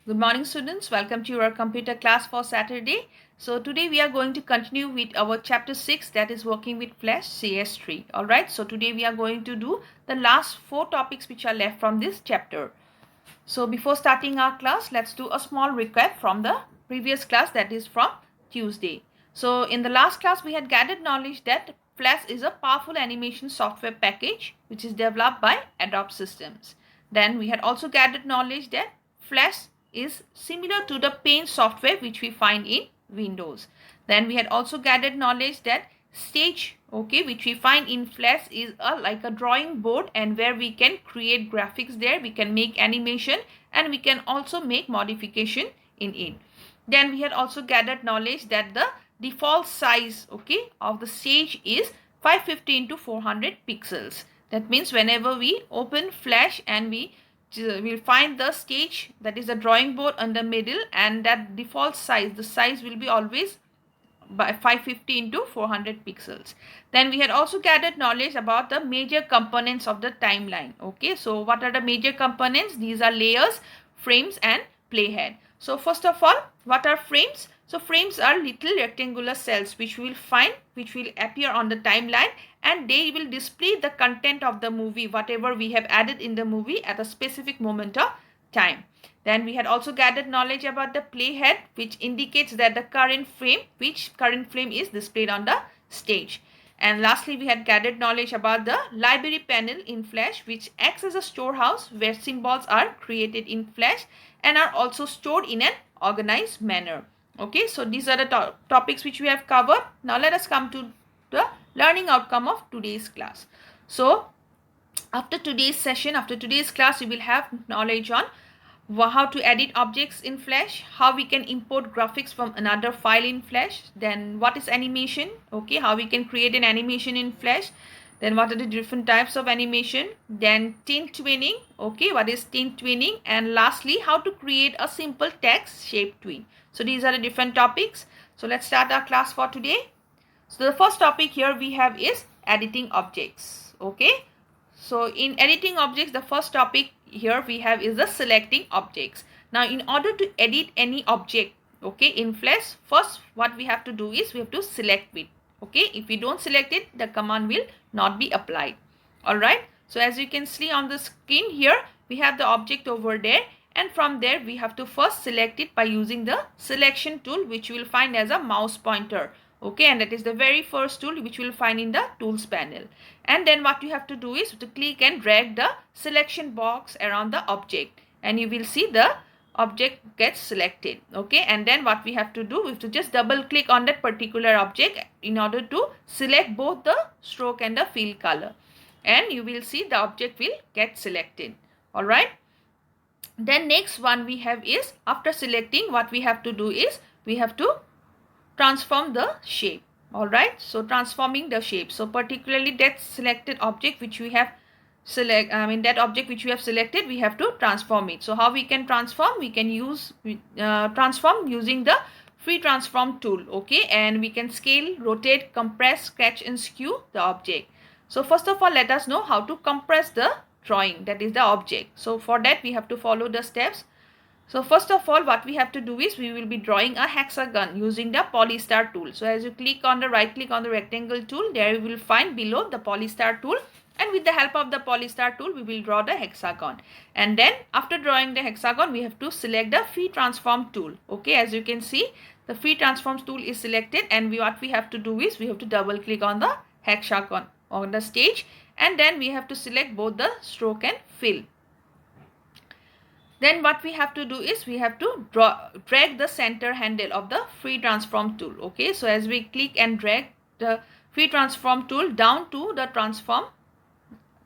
Good morning, students. Welcome to your computer class for Saturday. So today we are going to continue with our chapter 6, that is working with Flash CS3. Alright, so today we are going to do the last 4 topics which are left from this chapter. So before starting our class, let's do a small recap from the previous class, that is from Tuesday. So in the last class, we had gathered knowledge that Flash is a powerful animation software package which is developed by Adobe Systems. Then we had also gathered knowledge that Flash is similar to the Paint software which we find in Windows. Then we had also gathered knowledge that Stage, okay, which we find in Flash is like a drawing board, and where we can create graphics there, we can make animation, and we can also make modification in it. Then we had also gathered knowledge that the default size, okay, of the Stage is 550 into 400 pixels. That means whenever we open Flash and we will find the Stage, that is a drawing board on the middle, and that default size, the size will be always by 550 into 400 pixels. Then we had also gathered knowledge about the major components of the timeline. Okay, so what are the major components? These are layers, frames, and playhead. So first of all, what are frames? So frames are little rectangular cells which will appear on the timeline, and they will display the content of the movie, whatever we have added in the movie at a specific moment of time. Then we had also gathered knowledge about the playhead, which indicates that the current frame is displayed on the stage. And lastly, we had gathered knowledge about the library panel in Flash, which acts as a storehouse where symbols are created in Flash and are also stored in an organized manner. Okay, so these are the topics which we have covered. Now let us come to the learning outcome of today's class. So after today's session, after today's class, we will have knowledge on how to edit objects in Flash, how we can import graphics from another file in Flash, then what is animation, okay, how we can create an animation in Flash, then what are the different types of animation, then tint twinning, okay, what is tint twinning, and lastly, how to create a simple text shape tween. So these are the different topics. So let's start our class for today. So the first topic here we have is editing objects, okay. So in editing objects, the first topic here we have is the selecting objects. Now in order to edit any object, okay, in Flash, first what we have to do is we have to select it, okay. If we don't select it, the command will not be applied. Alright, so as you can see on the screen here, we have the object over there, and from there we have to first select it by using the selection tool, which you will find as a mouse pointer, okay, and that is the very first tool which you will find in the tools panel. And then what you have to do is to click and drag the selection box around the object, and you will see the object gets selected, okay. And then what we have to do is to just double click on that particular object in order to select both the stroke and the fill color, and you will see the object will get selected. All right, then next one we have is, after selecting, what we have to do is we have to transform the shape. All right, so transforming the shape, so particularly that selected object which we have that object which we have selected, we have to transform it. So how we can transform? We can use transform using the free transform tool, okay, and we can scale, rotate, compress, scratch, and skew the object. So first of all, let us know how to compress the drawing, that is the object. So for that we have to follow the steps. So first of all, what we have to do is we will be drawing a hexagon using the polystar tool. So as you right click on the rectangle tool, there you will find below the polystar tool, and with the help of the polystar tool we will draw the hexagon. And then after drawing the hexagon, we have to select the free transform tool, okay. As you can see, the free transform tool is selected, and what we have to do is we have to double click on the hexagon on the stage, and then we have to select both the stroke and fill. Then what we have to do is we have to drag the center handle of the free transform tool, okay. So as we click and drag the free transform tool down to the transform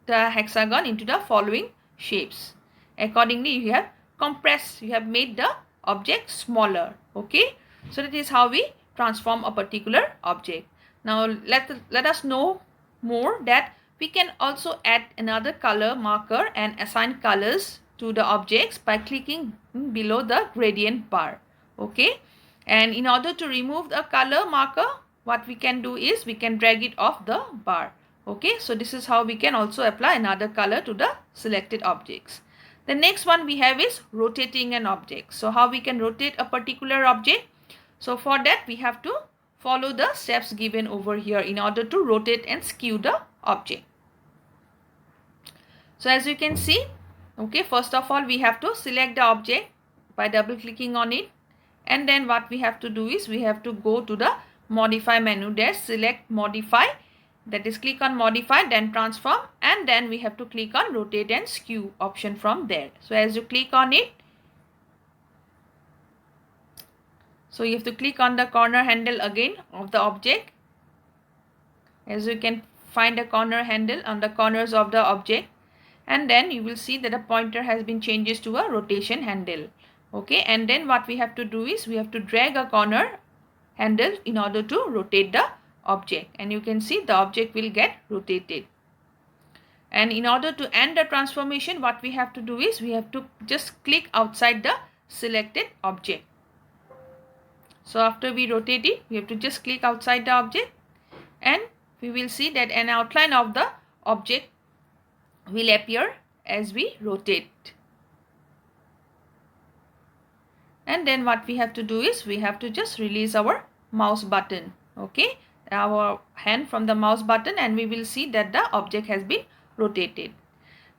the hexagon into the following shapes. Accordingly, you have compressed, you have made the object smaller, okay. So that is how we transform a particular object. Now let us know more that we can also add another color marker and assign colors to the objects by clicking below the gradient bar, okay. And in order to remove the color marker, what we can do is we can drag it off the bar, okay. So this is how we can also apply another color to the selected objects. The next one we have is rotating an object. So how we can rotate a particular object? So for that we have to follow the steps given over here in order to rotate and skew the object. So as you can see, okay, first of all we have to select the object by double clicking on it, and then what we have to do is we have to go to the modify menu there, select modify, that is click on modify, then transform, and then we have to click on rotate and skew option from there. So as you click on it, so you have to click on the corner handle again of the object. As you can find a corner handle on the corners of the object, and then you will see that the pointer has been changed to a rotation handle. Okay, and then what we have to do is we have to drag a corner handle in order to rotate the object, and you can see the object will get rotated. And in order to end the transformation, what we have to do is we have to just click outside the selected object. So after we rotate it, we have to just click outside the object, and we will see that an outline of the object will appear as we rotate. And then what we have to do is we have to just release our mouse button, okay, our hand from the mouse button, and we will see that the object has been rotated.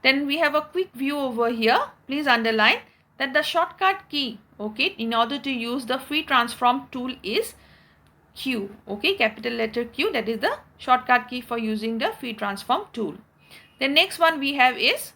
Then we have a quick view over here. Please underline that the shortcut key, okay, in order to use the free transform tool is Q, okay, capital letter Q, that is the shortcut key for using the free transform tool. The next one we have is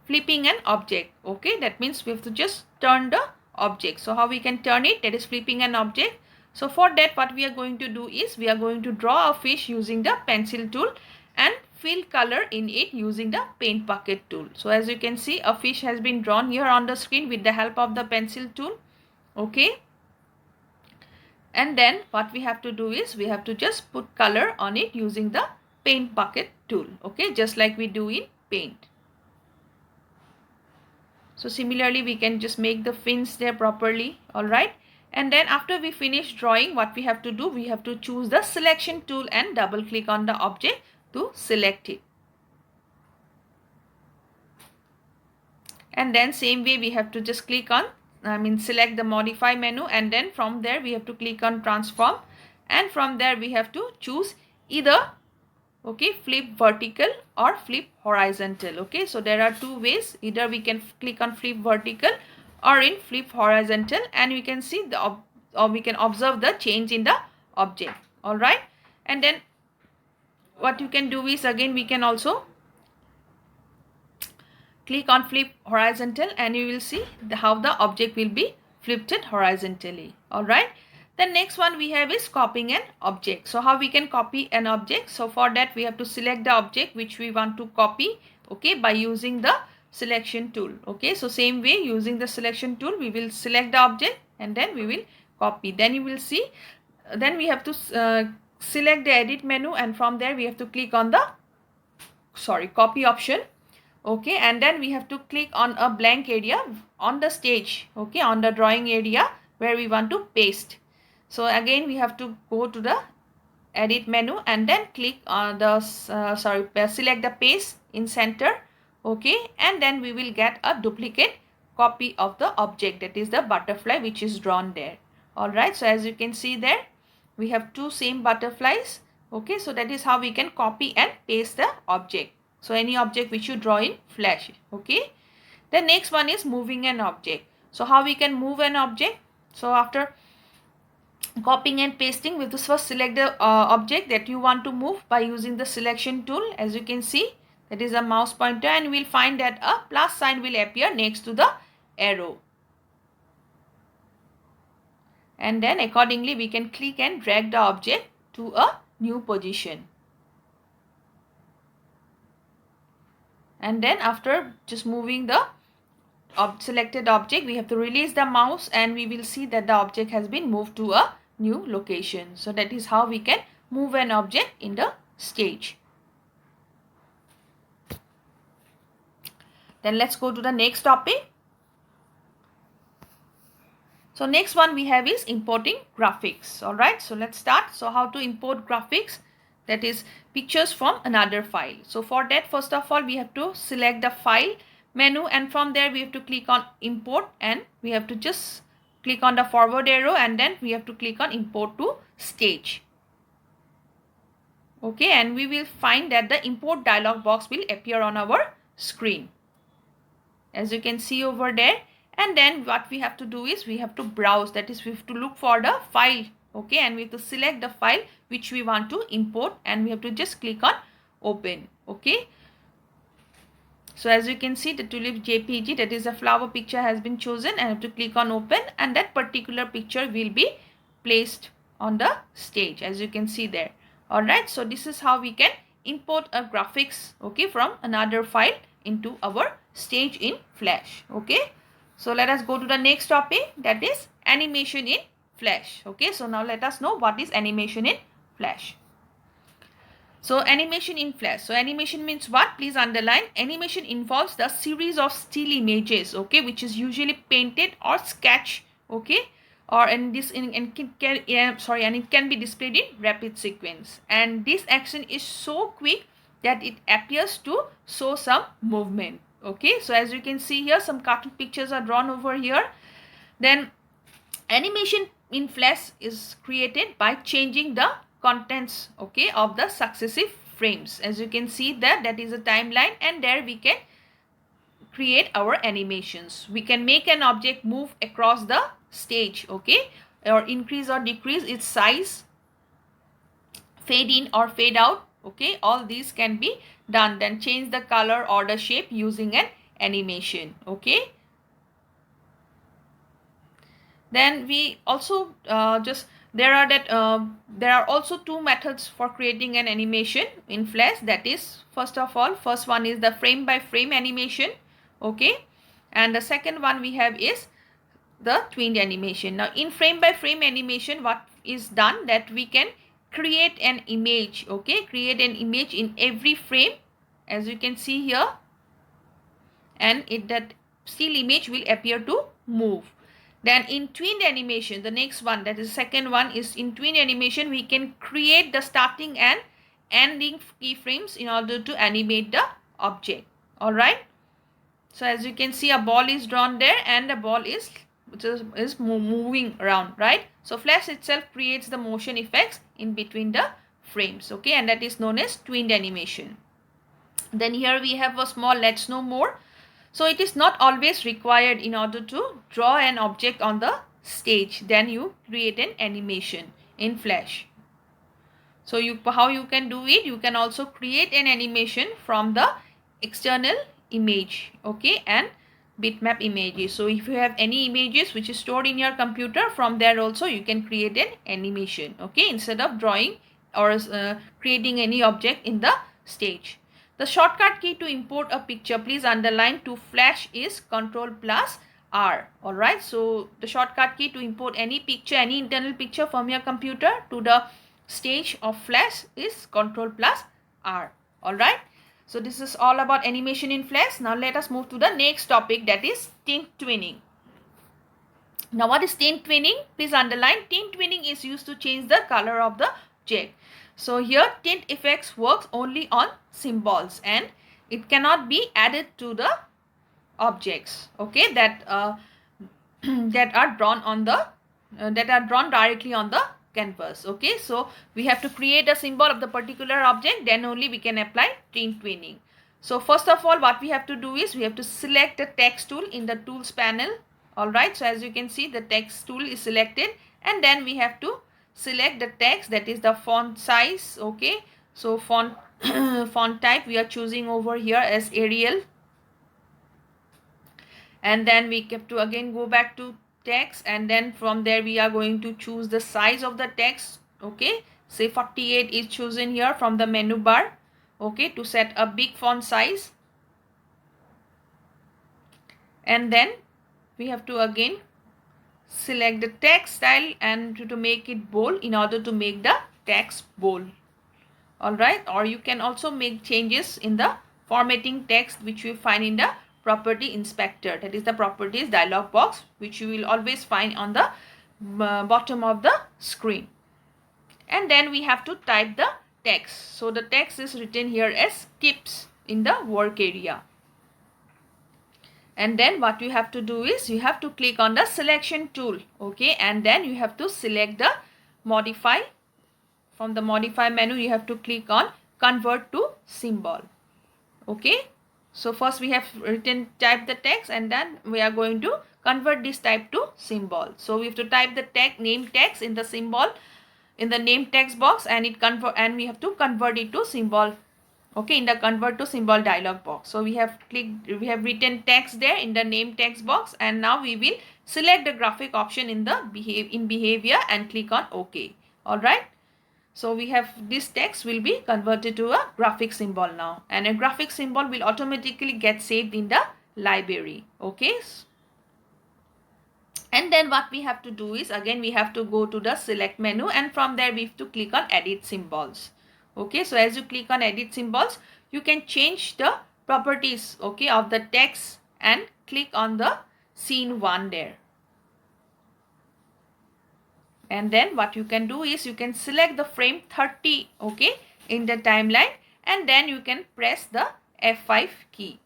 flipping an object, okay, that means we have to just turn the object. So how we can turn it, that is flipping an object. So for that what we are going to do is we are going to draw a fish using the pencil tool and fill color in it using the paint bucket tool. So as you can see, a fish has been drawn here on the screen with the help of the pencil tool, okay. And then what we have to do is we have to just put color on it using the paint bucket tool, okay, just like we do in paint. So similarly we can just make the fins there properly, alright. And then after we finish drawing, what we have to do, we have to choose the selection tool and double click on the object to select it. And then same way we have to just click on, select the modify menu, and then from there we have to click on transform, and from there we have to choose either, okay, flip vertical or flip horizontal, okay. So there are two ways, either we can click on flip vertical or in flip horizontal, and we can see the or we can observe the change in the object, all right. And then what you can do is again we can also click on flip horizontal, and you will see how the object will be flipped horizontally, all right. The next one we have is copying an object. So how we can copy an object? So for that we have to select the object which we want to copy, okay, by using the selection tool, okay. So same way, using the selection tool we will select the object and then we will copy. Then you will see, then we have to select the edit menu, and from there we have to click on the copy option, okay. And then we have to click on a blank area on the stage, okay, on the drawing area where we want to paste. So again we have to go to the edit menu and then click on the select the paste in center, okay. And then we will get a duplicate copy of the object, that is the butterfly which is drawn there, all right. So as you can see there we have two same butterflies, okay. So that is how we can copy and paste the object. So any object which you draw in Flash, okay. The next one is moving an object. So how we can move an object? So after copying and pasting, we have to first select the object that you want to move by using the selection tool. As you can see, that is a mouse pointer, and we will find that a plus sign will appear next to the arrow, and then accordingly we can click and drag the object to a new position. And then after just moving the selected object, we have to release the mouse, and we will see that the object has been moved to a new location. So that is how we can move an object in the stage. Then let's go to the next topic. So next one we have is importing graphics, all right. So let's start. So how to import graphics, that is pictures from another file. So for that, first of all we have to select the file menu, and from there we have to click on import, and we have to just click on the forward arrow, and then we have to click on import to stage. Okay, and we will find that the import dialog box will appear on our screen, as you can see over there. And then what we have to do is we have to browse, that is we have to look for the file. Okay, and we have to select the file which we want to import, and we have to just click on open. Okay, so as you can see, the tulip JPG, that is a flower picture, has been chosen, and I have to click on open, and that particular picture will be placed on the stage, as you can see there. Alright, so this is how we can import a graphics, okay, from another file into our stage in Flash. Okay, so let us go to the next topic, that is animation in Flash. Okay, so now let us know what is animation in Flash. So animation in Flash. So animation means what? Please underline. Animation involves the series of still images, okay, which is usually painted or sketched, okay, or and it can be displayed in rapid sequence. And this action is so quick that it appears to show some movement. Okay, so as you can see here, some cartoon pictures are drawn over here. Then animation in Flash is created by changing the contents, okay, of the successive frames. As you can see that is a timeline, and there we can create our animations. We can make an object move across the stage, okay, or increase or decrease its size, fade in or fade out, okay, all these can be done. Then change the color or the shape using an animation. Okay, then we also there are also two methods for creating an animation in Flash. That is, first one is the frame by frame animation, okay, and the second one we have is the twinned animation. Now in frame by frame animation, what is done, that we can create an image, okay, create an image in every frame, as you can see here, and that still image will appear to move. Then in twinned animation, the next one, that is second one, is in twinned animation we can create the starting and ending keyframes in order to animate the object. All right, so as you can see, a ball is drawn there, and the ball is moving around, right? So Flash itself creates the motion effects in between the frames, okay, and that is known as twinned animation. Then here we have a small let's know more. So it is not always required in order to draw an object on the stage, then you create an animation in Flash. So how you can do it, you can also create an animation from the external image, okay, and bitmap images. So if you have any images which is stored in your computer, from there also you can create an animation, okay, instead of drawing or creating any object in the stage. The shortcut key to import a picture, please underline, to Flash is Ctrl+R. Alright, so the shortcut key to import any picture, any internal picture from your computer to the stage of Flash is Ctrl+R. Alright, so this is all about animation in Flash. Now let us move to the next topic, that is tint twinning. Now what is tint twinning? Please underline. Tint twinning is used to change the color of the object. So here tint effects works only on symbols, and it cannot be added to the objects, okay, that that are drawn on the drawn directly on the canvas. Okay, so we have to create a symbol of the particular object, then only we can apply tint twinning. So first of all, what we have to do is we have to select the text tool in the tools panel. All right, so as you can see, the text tool is selected, and then we have to select the text, that is the font size. Okay, so font font type we are choosing over here as Arial, and then we have to again go back to text, and then from there we are going to choose the size of the text. Okay, say 48 is chosen here from the menu bar, okay, to set a big font size. And then we have to again select the text style and to make it bold in order to make the text bold. All right, or you can also make changes in the formatting text, which you find in the property inspector, that is the properties dialog box, which you will always find on the bottom of the screen. And then we have to type the text. So the text is written here as tips in the work area. And then what you have to do is you have to click on the selection tool, okay, and then you have to select the modify. From the modify menu you have to click on convert to symbol, okay. So first we have type the text, and then we are going to convert this type to symbol. So we have to type the name text in the symbol, in the name text box, and we have to convert it to symbol, okay, in the convert to symbol dialog box. So we have written text there in the name text box, and now we will select the graphic option in the behavior and click on OK. All right. So we have this text will be converted to a graphic symbol now, and a graphic symbol will automatically get saved in the library, okay. And then what we have to do is, again we have to go to the select menu, and from there we have to click on edit symbols, okay. So as you click on edit symbols, you can change the properties, okay, of the text, and click on the scene 1 there. And then what you can do is you can select the frame 30, okay, in the timeline, and then you can press the F5 key.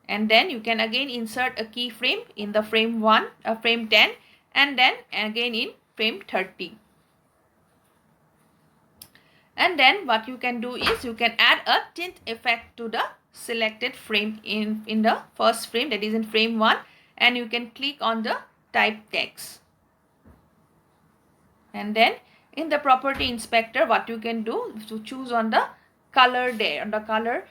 And then you can again insert a keyframe in the frame 10, and then again in frame 30. And then what you can do is you can add a tint effect to the selected frame in the first frame, that is in frame 1, and you can click on the type text. And then in the property inspector, what you can do is to choose on the color there, on the color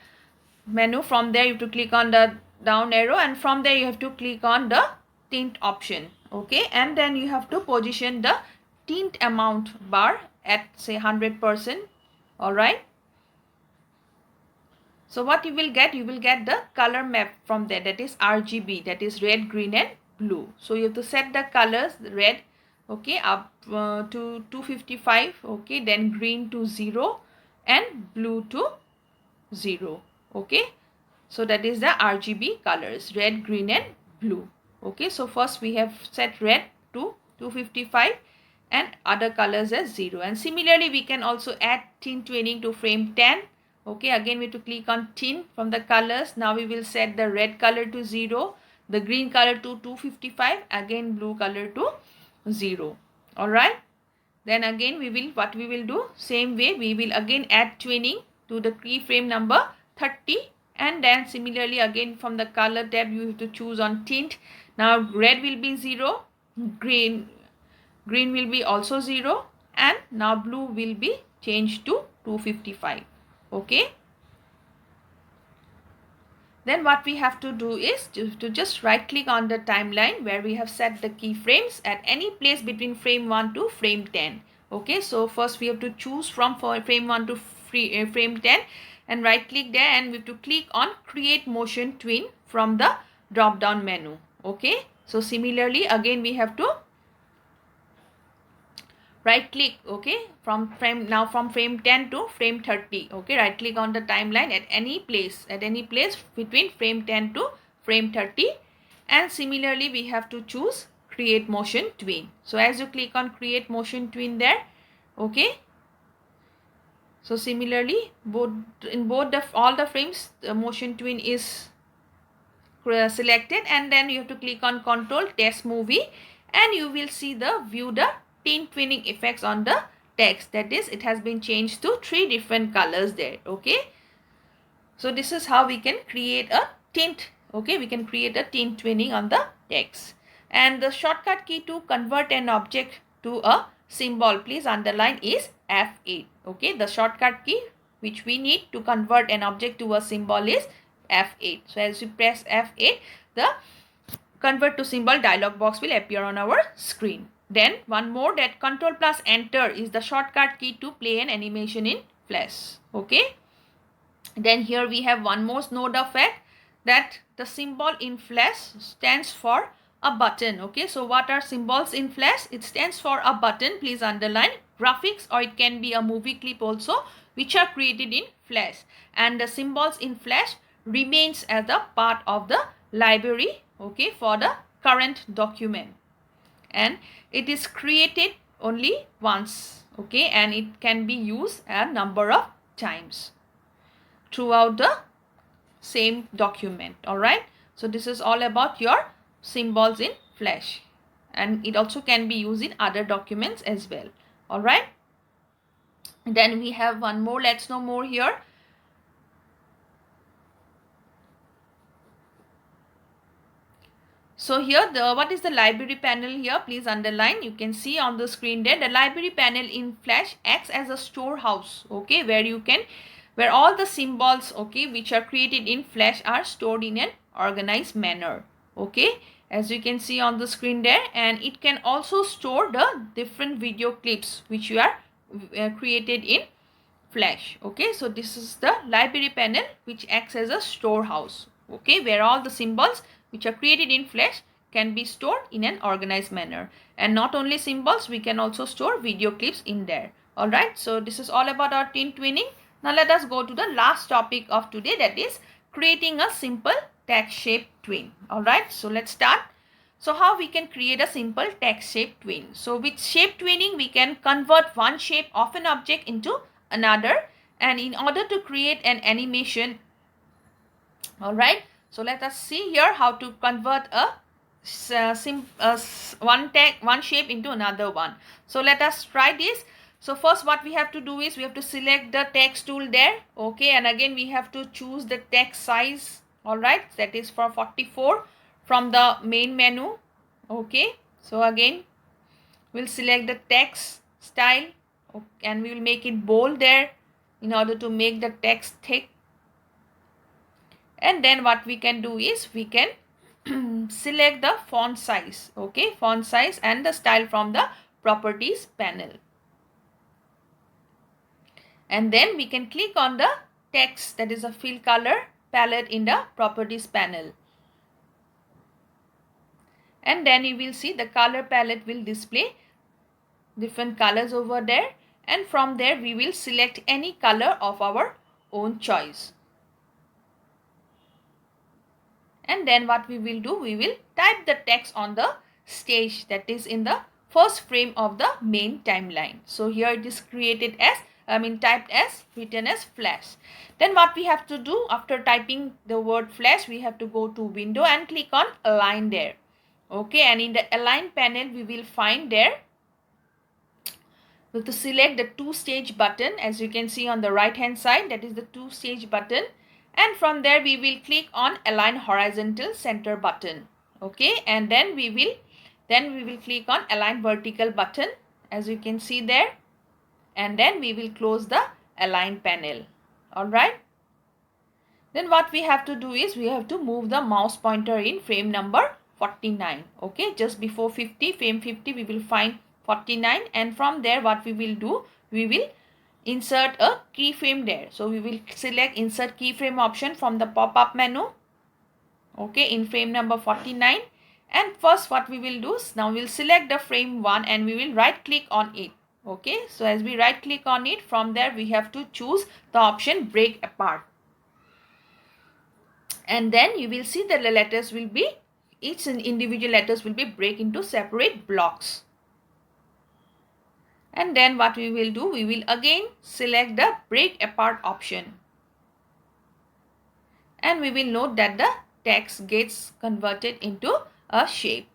menu. From there you have to click on the down arrow, and from there you have to click on the tint option, okay. And then you have to position the tint amount bar at say 100%. All right. So what you will get the color map from there, that is RGB, that is red, green and blue. So you have to set the colors, red, okay, up to 255, okay, then green to 0 and blue to 0, okay. So that is the RGB colors, red, green and blue, okay. So first we have set red to 255 and other colors as 0, and similarly we can also add tint twinning to frame 10, okay. Again we have to click on tint from the colors. Now we will set the red color to 0, the green color to 255, again blue color to 0. All right. Then again we will do same way, we will again add twinning to the keyframe number 30, and then similarly again from the color tab you have to choose on tint. Now red will be 0, green will be also 0, and now blue will be changed to 255, okay. Then what we have to do is to just right click on the timeline where we have set the keyframes at any place between frame 1 to frame 10, okay. So first we have to choose from frame 1 to frame 10, and right click there, and we have to click on create motion twin from the drop down menu, okay. So similarly again we have to right click, okay, from frame 10 to frame 30, okay. Right click on the timeline at any place between frame 10 to frame 30, and similarly we have to choose create motion twin. So as you click on create motion twin there, okay. So similarly all the frames the motion twin is selected, and then you have to click on control test movie, and you will see the view the tint twinning effects on the text, that is it has been changed to 3 different colors there, okay. So this is how we can create a tint, okay, we can create a tint twinning on the text. And the shortcut key to convert an object to a symbol, please underline, is F8, okay. The shortcut key which we need to convert an object to a symbol is F8. So as you press F8, the convert to symbol dialog box will appear on our screen. Then one more, that control plus enter is the shortcut key to play an animation in Flash, okay. Then here we have one more node effect, that the symbol in Flash stands for a button, okay. So what are symbols in Flash? It stands for a button, please underline, graphics, or it can be a movie clip also, which are created in Flash, and the symbols in Flash remains as a part of the library, okay, for the current document, and it is created only once, okay, and it can be used a number of times throughout the same document. All right. So this is all about your symbols in Flash, and it also can be used in other documents as well. All right. Then we have one more. Let's know more here. So here what is the library panel here? Please underline. You can see on the screen there, the library panel in Flash acts as a storehouse, okay, where all the symbols, okay, which are created in Flash are stored in an organized manner, okay, as you can see on the screen there. And it can also store the different video clips which you are created in Flash, okay. So this is the library panel which acts as a storehouse, okay, where all the symbols which are created in Flash can be stored in an organized manner. And not only symbols, we can also store video clips in there. All right, so this is all about our twin twinning. Now let us go to the last topic of today, that is creating a simple text shape twin. All right, so let's start. So how we can create a simple text shape twin? So with shape twinning, we can convert one shape of an object into another, and in order to create an animation, all right, so let us see here how to convert one shape into another one. So let us try this. So first what we have to do is we have to select the text tool there, okay, and again we have to choose the text size, all right, that is for 44 from the main menu, okay. So again we'll select the text style, okay, and we will make it bold there in order to make the text thick. And then what we can do is we can select the font size, okay, font size and the style from the properties panel. And then we can click on the text, that is a fill color palette in the properties panel. And then you will see the color palette will display different colors over there, and from there we will select any color of our own choice. And then what we will do, we will type the text on the stage, that is in the first frame of the main timeline. So here it is created as, typed as, written as Flash. Then what we have to do after typing the word Flash, we have to go to window and click on align there, okay. And in the align panel we will find there, we have to select the two stage button, as you can see on the right hand side, that is the two stage button. And from there we will click on align horizontal center button, okay. And then we will click on align vertical button, as you can see there. And then we will close the align panel, all right. Then what we have to do is we have to move the mouse pointer in frame number 49, okay, just before 50, frame 50 we will find 49. And from there what we will do, we will insert a keyframe there. So we will select insert keyframe option from the pop-up menu, okay, in frame number 49. And first what we will do is now we will select the frame 1 and we will right click on it, okay. So as we right click on it, from there we have to choose the option break apart. And then you will see that the letters will be, each individual letters will be break into separate blocks. And then what we will do, we will again select the break apart option. And we will note that the text gets converted into a shape.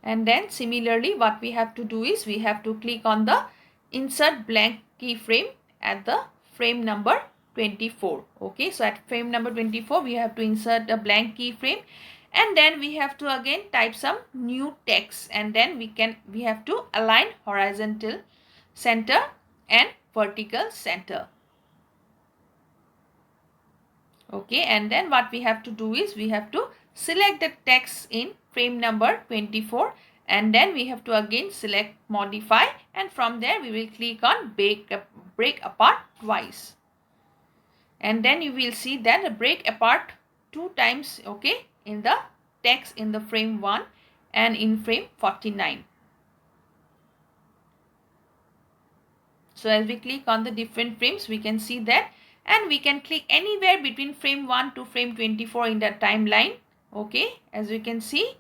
And then similarly what we have to do is we have to click on the insert blank keyframe at the frame number 24, okay. So at frame number 24 we have to insert a blank keyframe. And then we have to again type some new text, and then we have to align horizontal center and vertical center, okay. And then what we have to do is we have to select the text in frame number 24, and then we have to again select modify, and from there we will click on break apart twice. And then you will see that break apart 2 times, okay, in the text in the frame 1 and in frame 49. So as we click on the different frames, we can see that, and we can click anywhere between frame 1 to frame 24 in the timeline, okay, as you can see.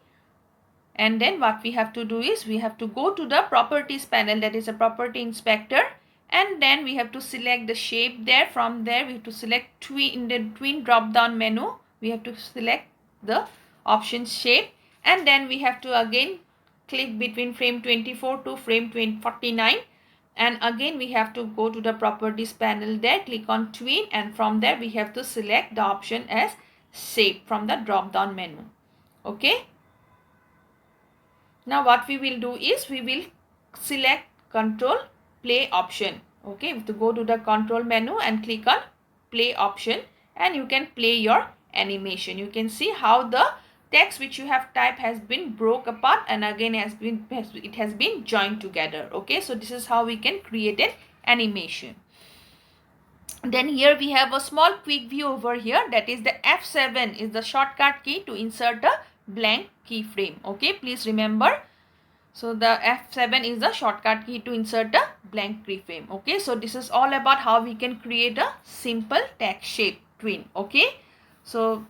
And then what we have to do is we have to go to the properties panel, that is a property inspector, and then we have to select the shape there. From there we have to select tween. In the tween drop down menu we have to select the option shape, and then we have to again click between frame 24 to frame 49, and again we have to go to the properties panel there, click on tween, and from there we have to select the option as shape from the drop down menu. Okay, now what we will do is we will select control play option. Okay, we have to go to the control menu and click on play option, and you can play your animation. You can see how the text which you have typed has been broke apart and again it has been joined together. Okay, so this is how we can create an animation. Then here we have a small quick view over here, that is the F7 is the shortcut key to insert a blank keyframe. Okay, please remember. So the F7 is the shortcut key to insert a blank keyframe. Okay, so this is all about how we can create a simple text shape tween. Okay, so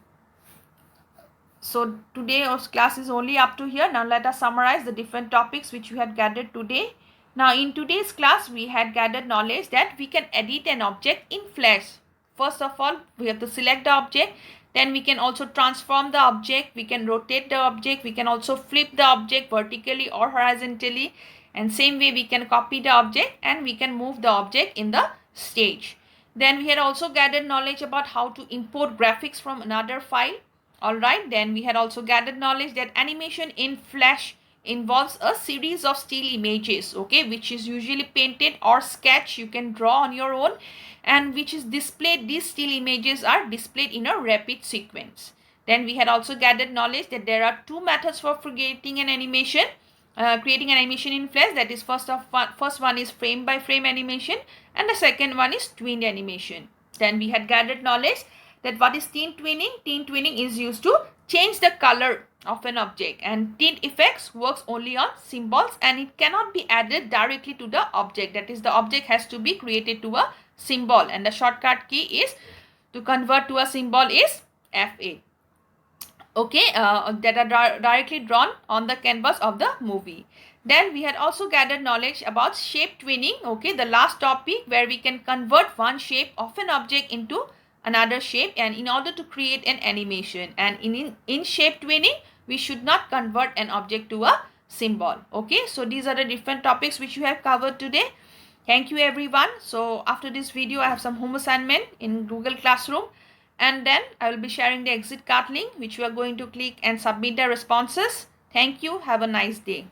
today our class is only up to here. Now let us summarize the different topics which we had gathered today. Now in today's class we had gathered knowledge that we can edit an object in Flash. First of all we have to select the object, then we can also transform the object, we can rotate the object, we can also flip the object vertically or horizontally, and same way we can copy the object and we can move the object in the stage. Then we had also gathered knowledge about how to import graphics from another file. Alright, then we had also gathered knowledge that animation in Flash involves a series of still images, okay, which is usually painted or sketch, you can draw on your own, and which is displayed, these still images are displayed in a rapid sequence. Then we had also gathered knowledge that there are two methods for creating an animation. Creating an animation in Flash, that is first one is frame by frame animation and the second one is tweened animation. Then we had gathered knowledge that what is tint tweening? Tint tweening is used to change the color of an object, and tint effects works only on symbols and it cannot be added directly to the object, that is the object has to be created to a symbol, and the shortcut key is to convert to a symbol is F8. Okay, that are directly drawn on the canvas of the movie. Then we had also gathered knowledge about shape tweening, okay, the last topic where we can convert one shape of an object into another shape, and in order to create an animation, and in shape tweening we should not convert an object to a symbol. Okay, so these are the different topics which we have covered today. Thank you everyone. So after this video I have some home assignment in Google Classroom, and then I will be sharing the exit card link which you are going to click and submit the responses. Thank you. Have a nice day.